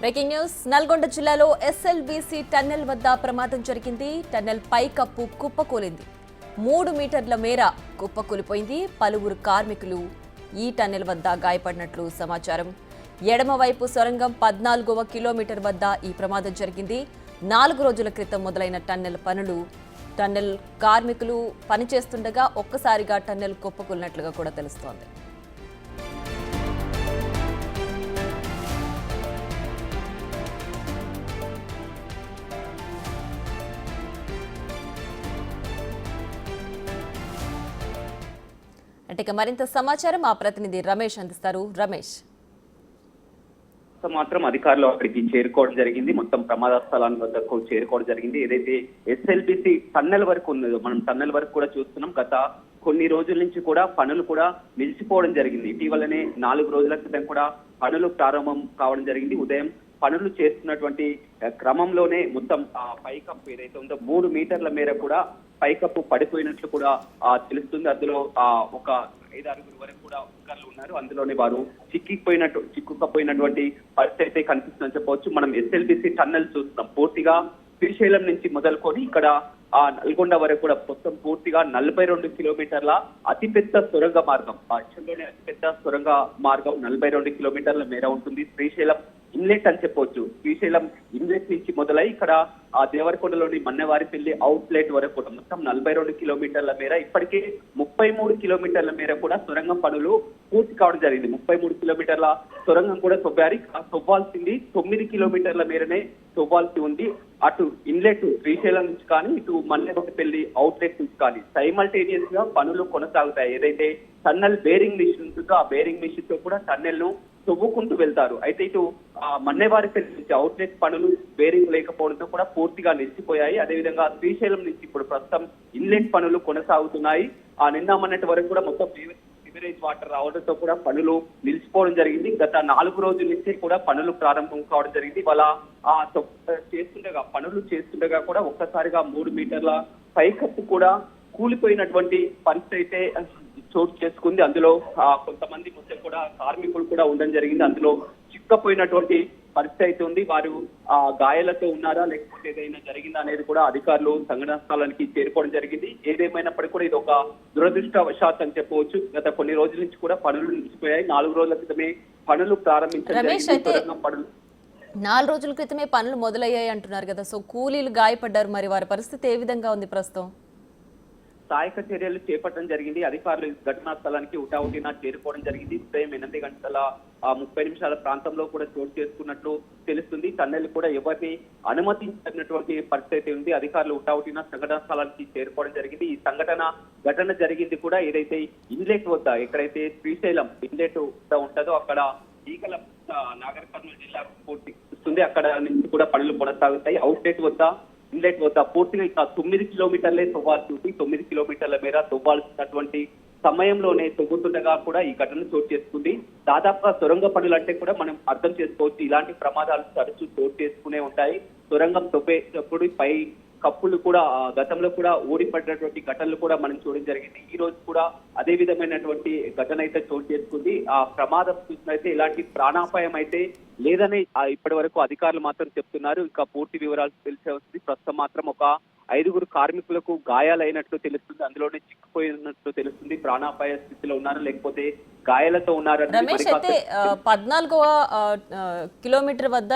Breaking news Nalgonda జిల్లాలో SLBC tunnel వద్ద ప్రమాదం జరిగింది. టన్నెల్ పైకప్పు కుప్పకూలింది. 3 మీటర్ల మేర కుప్పకూలిపోయింది. పలువురు కార్మికులు ఈ టన్నెల్ వద్ద గాయపడినట్లు సమాచారం. ఎడమవైపు సొరంగం 14వ కిలోమీటర్ వద్ద ఈ ప్రమాదం జరిగింది. 4 రోజుల క్రితం మొదలైన టన్నెల్ కార్మికులు పనిచేస్తుండగా ఒక్కసారిగా టన్నెల్ కుప్పకూలినట్లుగా కూడా తెలుస్తోంది. అంటే మరింత సమాచారం మా ప్రతినిధి రమేష్ అందిస్తారు. రమేష్, మాత్రం అధికారులు అక్కడికి చేరుకోవడం జరిగింది. మొత్తం ప్రమాద స్థలాల వద్దకు చేరుకోవడం జరిగింది. ఏదైతే ఎస్ఎల్బీసీ టన్నెల్ వరకు ఉన్నదో మనం టన్నెల్ వరకు కూడా చూస్తున్నాం. గత కొన్ని రోజుల నుంచి కూడా పనులు కూడా నిలిచిపోవడం జరిగింది. ఇటీవలనే 4 రోజుల క్రితం కూడా పనులు ప్రారంభం కావడం జరిగింది. ఉదయం పనులు చేస్తున్నటువంటి క్రమంలోనే మొత్తం పైకప్పు ఏదైతే ఉందో 3 మీటర్ల మేర కూడా పైకప్పు పడిపోయినట్లు కూడా తెలుస్తుంది. అందులో ఒక 5-6 వరకు కూడా అధికారులు ఉన్నారు. అందులోనే వారు చిక్కుకపోయినటువంటి పరిస్థితి అయితే కనిపిస్తుందని చెప్పవచ్చు. మనం ఎస్ఎల్బీసీ టన్నెల్ చూస్తున్నాం. పూర్తిగా శ్రీశైలం నుంచి మొదలుకొని ఇక్కడ నల్గొండ వరకు కూడా మొత్తం పూర్తిగా 42 కిలోమీటర్ల అతిపెద్ద సొరంగ మార్గం, రాష్ట్రంలోనే అతిపెద్ద సొరంగ మార్గం 42 కిలోమీటర్ల మేర ఉంటుంది. శ్రీశైలం ఇన్లెట్ అని చెప్పవచ్చు. శ్రీశైలం ఇన్లెట్ నుంచి మొదలై ఇక్కడ దేవరకొండలోని మన్నెవారిపల్లి అవుట్లెట్ వరకు కూడా మొత్తం 42 కిలోమీటర్ల మేర ఇప్పటికే 33 కిలోమీటర్ల మేర కూడా సొరంగం పనులు పూర్తి కావడం జరిగింది. 33 కిలోమీటర్ల సొరంగం కూడా తవ్వాల్సింది 9 కిలోమీటర్ల మేరనే తవ్వాల్సి ఉంది. అటు ఇన్లెట్ శ్రీశైలం నుంచి కానీ ఇటు మన్నెవారిపల్లి అవుట్లెట్ నుంచి కానీ సైమల్టేనియస్ గా పనులు కొనసాగుతాయి. ఏదైతే టన్నెల్ బేరింగ్ మిషన్ ఉంటుందో ఆ బేరింగ్ మిషన్ తో కూడా టన్నెల్ ను తవ్వుకుంటూ వెళ్తారు. అయితే ఇటు మన్నెవారిపల్లి నుంచి అవుట్లెట్ పనులు బేరింగ్ లేకపోవడంతో కూడా పూర్తిగా నిలిచిపోయాయి. అదేవిధంగా శ్రీశైలం నుంచి ఇప్పుడు ప్రస్తుతం ఇన్లెట్ పనులు కొనసాగుతున్నాయి. నిన్న మొన్నటి వరకు కూడా మొత్తం సివరేజ్ వాటర్ రావడంతో కూడా పనులు నిలిచిపోవడం జరిగింది. గత 4 రోజుల నుంచి కూడా పనులు ప్రారంభం కావడం జరిగింది. వాళ్ళ పనులు చేస్తుండగా కూడా ఒక్కసారిగా 3 మీటర్ల పైకప్పు కూడా కూలిపోయినటువంటి పరిస్థితి అయితే చోటు చేసుకుంది. అందులో కొంతమంది మొత్తం కూడా కార్మికులు కూడా ఉండడం జరిగింది. అందులో చిక్కపోయినటువంటి పరిస్థితి అయితే ఉంది. వారు గాయాలతో ఉన్నారా లేకపోతే ఏదైనా జరిగిందా అనేది కూడా అధికారులు సంఘటనా స్థలానికి చేరుకోవడం జరిగింది. ఏదేమైనప్పటికీ కూడా ఇది ఒక దురదృష్టవశాత్ అని చెప్పవచ్చు. గత కొన్ని రోజుల నుంచి కూడా పనులు నిలిచిపోయాయి. 4 రోజుల క్రితమే పనులు ప్రారంభించారు. 4 రోజుల క్రితమే పనులు మొదలయ్యాయి అంటున్నారు కదా. సో కూలీలు గాయపడ్డారు, మరి వారి పరిస్థితి ఏ విధంగా ఉంది ప్రస్తుతం? సహాయక చర్యలు చేపట్టడం జరిగింది. అధికారులు ఘటనా స్థలానికి హుటాహుటిన చేరుకోవడం జరిగింది. ఉదయం 8:30 ప్రాంతంలో కూడా చోటు చేసుకున్నట్లు తెలుస్తుంది. టన్నెల్ కూడా ఎవరిని అనుమతించినటువంటి పరిస్థితి ఉంది. అధికారులు హుటాహుటిన సంఘటనా స్థలానికి చేరుకోవడం జరిగింది. ఈ ఘటన జరిగింది కూడా ఏదైతే ఇన్లెట్ వద్ద, ఎక్కడైతే శ్రీశైలం ఇన్లెట్ ఉంటుందో అక్కడ ఈగల నాగర్ కర్నూలు జిల్లా పూర్తి వస్తుంది. అక్కడ నుంచి కూడా పనులు కొనసాగుతాయి. అవుట్లెట్ వద్ద ఇన్లెట్ వద్ద పూర్తిగా ఇక 9 కిలోమీటర్లే తవ్వాల్సి ఉంది. 9 కిలోమీటర్ల మేర తవ్వాల్సినటువంటి సమయంలోనే తవ్వుతుండగా కూడా ఈ ఘటన చోటు చేసుకుంది. దాదాపుగా సొరంగ పనులు అంటే కూడా మనం అర్థం చేసుకోవచ్చు, ఇలాంటి ప్రమాదాలు తరచూ చోటు చేసుకునే ఉంటాయి. సొరంగం తవ్వేటప్పుడు పై కప్పులు కూడా గతంలో కూడా ఊడిపడినటువంటి ఘటనలు కూడా మనం చూడడం జరిగింది. ఈ రోజు కూడా అదే విధమైనటువంటి ఘటన అయితే చోటు చేసుకుంది. ఆ ప్రమాదం చూసినైతే ఇలాంటి ప్రాణాపాయం అయితే లేదని ఇప్పటి వరకు అధికారులు మాత్రం చెప్తున్నారు. ఇంకా పూర్తి వివరాలు తెలిసే వస్తుంది. ప్రస్తుతం మాత్రం ఒక 5 కార్మికులకు గాయాలైనట్లు తెలుస్తుంది. అందులోనే చిక్కుపోయినట్లు తెలుస్తుంది. ప్రాణాపాయ స్థితిలో ఉన్నారు లేకపోతే గాయాలతో ఉన్నారు. రమేష్, అయితే 14వ కిలోమీటర్ వద్ద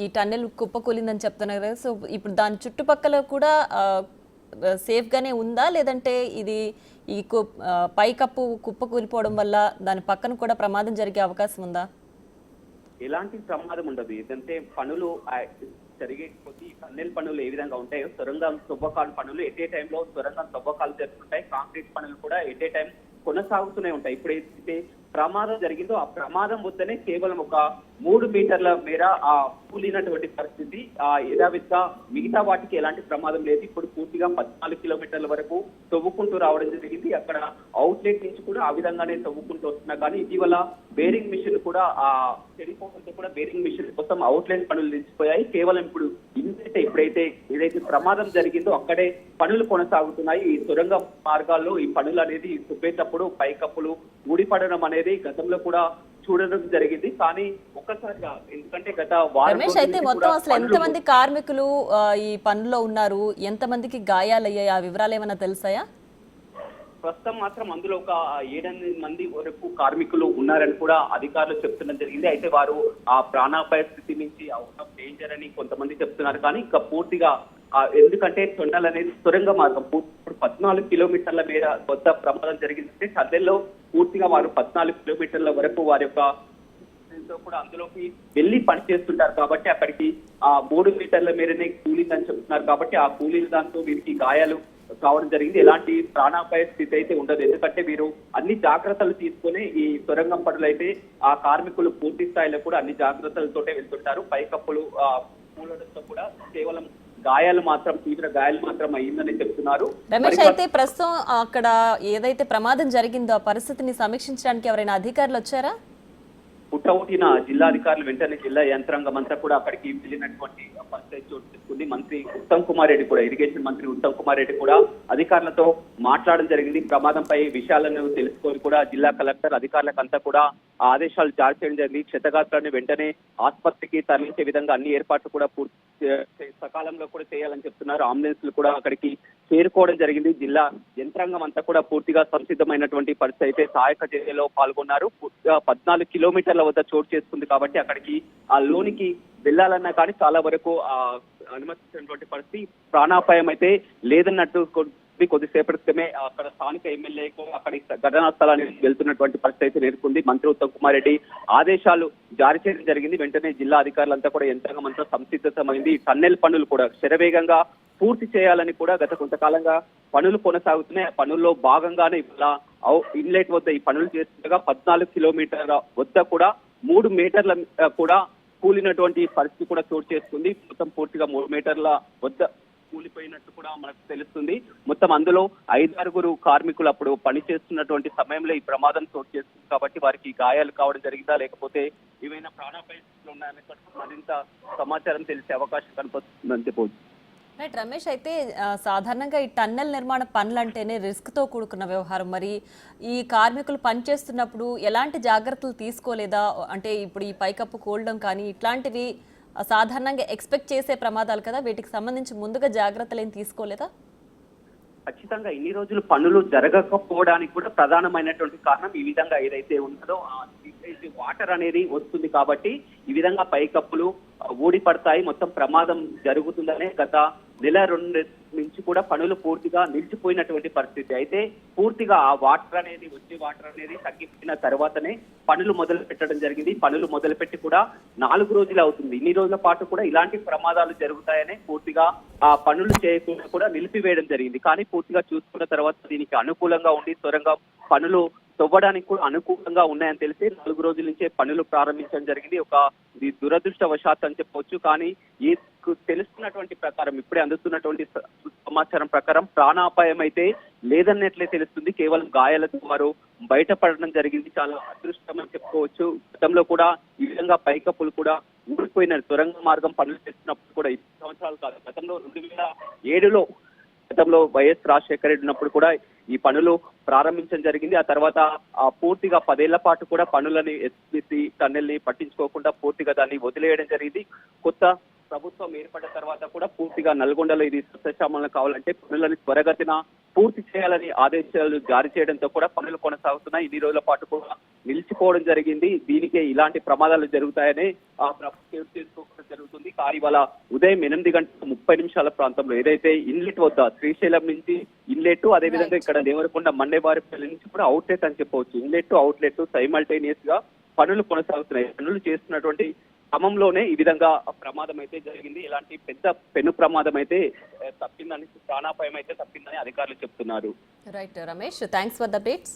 ఈ టన్నెల్ కుప్పకూలిందని చెప్తున్నారు కదా. సో ఇప్పుడు దాని చుట్టుపక్కల కూడా సేఫ్ గానే ఉందా, లేదంటే ఇది ఈ పైకప్పు కుప్పకూలిపోవడం వల్ల దాని పక్కన కూడా ప్రమాదం జరిగే అవకాశం ఉందా? ఎలాంటి ప్రమాదం ఉండదు. ఏదంటే పనులు జరిగే కొద్ది టన్నెల్ పనులు ఏ విధంగా ఉంటాయో సొరంగం తవ్వకాలు పనులు ఎట్ ఏ టైంలో సొరంగం తవ్వకాలు జరుగుతుంటాయి. కాంక్రీట్ పనులు కూడా ఎట్ ఏ టైం కొనసాగుతూనే ఉంటాయి. ఇప్పుడు ఏదైతే ప్రమాదం జరిగిందో ఆ ప్రమాదం వద్దనే కేవలం ఒక 3 మీటర్ల మేర కూలినటువంటి పరిస్థితి. యథావిధిగా మిగతా వాటికి ఎలాంటి ప్రమాదం లేదు. ఇప్పుడు పూర్తిగా 14 కిలోమీటర్ల వరకు తవ్వుకుంటూ రావడం జరిగింది. అక్కడ అవుట్లెట్ నుంచి కూడా ఆ విధంగానే తవ్వుకుంటూ వస్తున్నా కానీ ఇటీవల బేరింగ్ మిషన్ కూడా చెడిపోవడంతో కూడా బేరింగ్ మిషన్ కోసం అవుట్లెట్ పనులు నిలిచిపోయాయి. కేవలం ఇప్పుడు ఇప్పుడైతే ఏదైతే ప్రమాదం జరిగిందో అక్కడే పనులు కొనసాగుతున్నాయి. ఈ సొరంగ మార్గాల్లో ఈ పనులు అనేది తవ్వేటప్పుడు పైకప్పులు ఊడిపడడం అనేది గతంలో కూడా చూడడం జరిగింది. కానీ ఒక్కసారిగా ఎందుకంటే గత వారం రమేష్ రోజుల అయితే నుంచి మొత్తం కూడా అసలు ఎంతమంది కార్మికులు ఈ పనిలో ఉన్నారు, ఎంతమందికి గాయాలయ్యాయి, ఆ వివరాలు ఏమైనా తెలుసాయా? ప్రస్తుతం మాత్రం అందులో ఒక 7-8 మంది వరకు కార్మికులు ఉన్నారని కూడా అధికారులు చెప్తున్నది జరిగింది. అయితే వారు ఆ ప్రాణాపాయ స్థితి నుంచి అవుట్ ఆఫ్ డేంజర్ అని కొంతమంది చెప్తున్నారు. కానీ ఇంకా పూర్తిగా ఎందుకంటే టన్నెల్ అనేది సొరంగ మార్గం 14 కిలోమీటర్ల మేర వద్ద ప్రమాదం జరిగిందంటే టన్నెల్లో పూర్తిగా వారు 14 కిలోమీటర్ల వరకు వారి యొక్క కూడా అందులోకి వెళ్లి పనిచేస్తుంటారు. కాబట్టి అక్కడికి ఆ 3 మీటర్ల మేరనే కూలిందని చెప్తున్నారు. కాబట్టి ఆ కూలీలు దాంతో వీరికి గాయాలు కావడం జరిగింది. ఎలాంటి ప్రాణాపాయ స్థితి అయితే ఉండదు. ఎందుకంటే వీరు అన్ని జాగ్రత్తలు తీసుకుని ఈ సొరంగం పనులు అయితే ఆ కార్మికులు పూర్తి స్థాయిలో కూడా అన్ని జాగ్రత్తలతోటే వెళ్తుంటారు. పైకప్పులు కూలడంతో కూడా కేవలం గాయాలు మాత్రం తీవ్ర గాయాలు మాత్రం అయ్యిందని చెప్తున్నారు. రమేష్ అయితే ప్రస్తుతం అక్కడ ఏదైతే ప్రమాదం జరిగిందో ఆ పరిస్థితిని సమీక్షించడానికి ఎవరైనా అధికారులు వచ్చారా? పుట్టవుటిన జిల్లాధికారులు వెంటనే జిల్లా యంత్రాంగం అంతా కూడా అక్కడికి వెళ్ళినటువంటి పరిస్థితి చోటు చేసుకుంది. మంత్రి ఉత్తమ్ కుమార్ రెడ్డి కూడా ఇరిగేషన్ మంత్రి ఉత్తమ్ కుమార్ రెడ్డి కూడా అధికారులతో మాట్లాడడం జరిగింది. ప్రమాదంపై విషయాలను తెలుసుకొని కూడా జిల్లా కలెక్టర్ అధికారులకు అంతా కూడా ఆదేశాలు జారీ చేయడం జరిగింది. క్షతగాత్రాన్ని వెంటనే ఆసుపత్రికి తరలించే విధంగా అన్ని ఏర్పాట్లు కూడా పూర్తి సకాలంలో కూడా చేయాలని చెప్తున్నారు. అంబులెన్స్లు కూడా అక్కడికి చేరుకోవడం జరిగింది. జిల్లా యంత్రాంగం అంతా కూడా పూర్తిగా సంసిద్ధమైనటువంటి పరిస్థితి అయితే సహాయక చర్యలో పాల్గొన్నారు. 14 కిలోమీటర్ల వద్ద చోటు చేసుకుంది కాబట్టి అక్కడికి ఆ లోనికి వెళ్లాలన్నా కానీ చాలా వరకు అనుమతించినటువంటి పరిస్థితి. ప్రాణాపాయం అయితే లేదన్నట్టు కొద్దిసేపటి క్రితమే అక్కడ స్థానిక ఎమ్మెల్యేకు అక్కడి ఘటనా స్థలానికి వెళ్తున్నటువంటి పరిస్థితి అయితే నేర్కొంది. మంత్రి ఉత్తమ్ కుమార్ రెడ్డి ఆదేశాలు జారీ చేయడం జరిగింది. వెంటనే జిల్లా అధికారులంతా కూడా యంత్రాంగం అంతా సంసిద్ధమైంది. టన్నెల్ పనులు కూడా శరవేగంగా పూర్తి చేయాలని కూడా గత కొంతకాలంగా పనులు కొనసాగుతున్నాయి. ఆ పనుల్లో భాగంగానే ఇలా ఇన్లెట్ వద్ద ఈ పనులు చేస్తుండగా 14 కిలోమీటర్ల వద్ద కూడా 3 మీటర్ల కూడా కూలినటువంటి పరిస్థితి కూడా చోటు చేసుకుంది. మొత్తం పూర్తిగా 3 మీటర్ల వద్ద కూలిపోయినట్టు కూడా మనకు తెలుస్తుంది. మొత్తం అందులో 5-6 కార్మికులు అప్పుడు పని చేస్తున్నటువంటి సమయంలో ఈ ప్రమాదం చోటు చేస్తుంది. కాబట్టి వారికి గాయాలు కావడం జరిగిందా లేకపోతే ఏమైనా ప్రాణాపాయ స్థితిలో ఉన్నాయని మరింత సమాచారం తెలిసే అవకాశం కనిపిస్తుందని చెప్పవచ్చు. రైట్ రమేష్ అయితే సాధారణంగా ఈ టన్నెల్ నిర్మాణ పనులు అంటేనే రిస్క్తో కూడుకున్న వ్యవహారం. మరి ఈ కార్మికులు పనిచేస్తున్నప్పుడు ఎలాంటి జాగ్రత్తలు తీసుకోలేదా? అంటే ఇప్పుడు ఈ పైకప్పు కూలడం కానీ ఇట్లాంటివి సాధారణంగా ఎక్స్పెక్ట్ చేసే ప్రమాదాలు కదా, వీటికి సంబంధించి ముందుగా జాగ్రత్తలు ఏం తీసుకోలేదా? ఖచ్చితంగా ఇన్ని రోజులు పనులు జరగకపోవడానికి కూడా ప్రధానమైనటువంటి కారణం ఈ విధంగా ఏదైతే ఉన్నదో వాటర్ అనేది వస్తుంది కాబట్టి ఈ విధంగా పైకప్పులు ఊడి పడతాయి, మొత్తం ప్రమాదం జరుగుతుందనే గత 1-2 నుంచి కూడా పనులు పూర్తిగా నిలిచిపోయినటువంటి పరిస్థితి. అయితే పూర్తిగా ఆ వాటర్ అనేది తగ్గిపోయిన తర్వాతనే పనులు మొదలు పెట్టడం జరిగింది. పనులు మొదలుపెట్టి కూడా 4 రోజులు అవుతుంది. ఇన్ని రోజుల పాటు కూడా ఇలాంటి ప్రమాదాలు జరుగుతాయనే పూర్తిగా ఆ పనులు చేయకుండా కూడా నిలిపివేయడం జరిగింది. కానీ పూర్తిగా చూసుకున్న తర్వాత దీనికి అనుకూలంగా ఉండి సొరంగం పనులు తవ్వడానికి కూడా అనుకూలంగా ఉన్నాయని తెలిసి 4 రోజుల నుంచే పనులు ప్రారంభించడం జరిగింది. దురదృష్టవశాత్తు అని చెప్పవచ్చు. కానీ ఈ తెలుస్తున్నటువంటి ప్రకారం ఇప్పుడే అందుతున్నటువంటి సమాచారం ప్రకారం ప్రాణాపాయం అయితే లేదన్నట్లే తెలుస్తుంది. కేవలం గాయాలతో వారు బయటపడడం జరిగింది. చాలా అదృష్టం అని చెప్పుకోవచ్చు. గతంలో కూడా ఈ విధంగా పైకప్పులు కూడా ఊడిపోయిన సొరంగ మార్గం పనులు చేస్తున్నప్పుడు కూడా 20 సంవత్సరాలు కాదు, గతంలో 2007లో గతంలో వైఎస్ రాజశేఖర రెడ్డి ఉన్నప్పుడు కూడా ఈ పనులు ప్రారంభించడం జరిగింది. ఆ తర్వాత పూర్తిగా 10 ఏళ్ల పాటు కూడా పనులని ఎస్బీసీ టన్నెల్ ని పట్టించుకోకుండా పూర్తిగా దాన్ని వదిలేయడం జరిగింది. కొత్త ప్రభుత్వం ఏర్పడిన తర్వాత కూడా పూర్తిగా నల్గొండలో ఇది సస్యశ్యామలం కావాలంటే పనులని త్వరగతిన పూర్తి చేయాలని ఆదేశాలు జారీ చేయడంతో కూడా పనులు కొనసాగుతున్నాయి. ఇన్ని రోజుల పాటు కూడా నిలిచిపోవడం జరిగింది. దీనికే ఇలాంటి ప్రమాదాలు జరుగుతాయని ప్రభుత్వం చేసుకోవడం జరుగుతుంది. కానీ ఇవాళ ఉదయం 8:30 ప్రాంతంలో ఏదైతే ఇన్లెట్ వద్ద శ్రీశైలం నుంచి ఇన్లెట్, అదేవిధంగా ఇక్కడ దేవరకొండ మండేవారిపల్లి నుంచి కూడా అవుట్లెట్ అని చెప్పవచ్చు. ఇన్లెట్ అవుట్లెట్ సైమల్టేనియస్ గా పనులు కొనసాగుతున్నాయి. పనులు చేస్తున్నటువంటి క్రమంలోనే ఈ విధంగా ప్రమాదం అయితే జరిగింది. ఇలాంటి పెను ప్రమాదం అయితే తప్పిందని, ప్రాణాపాయం అయితే తప్పిందని అధికారులు చెప్తున్నారు. Right Ramesh, thanks for the updates.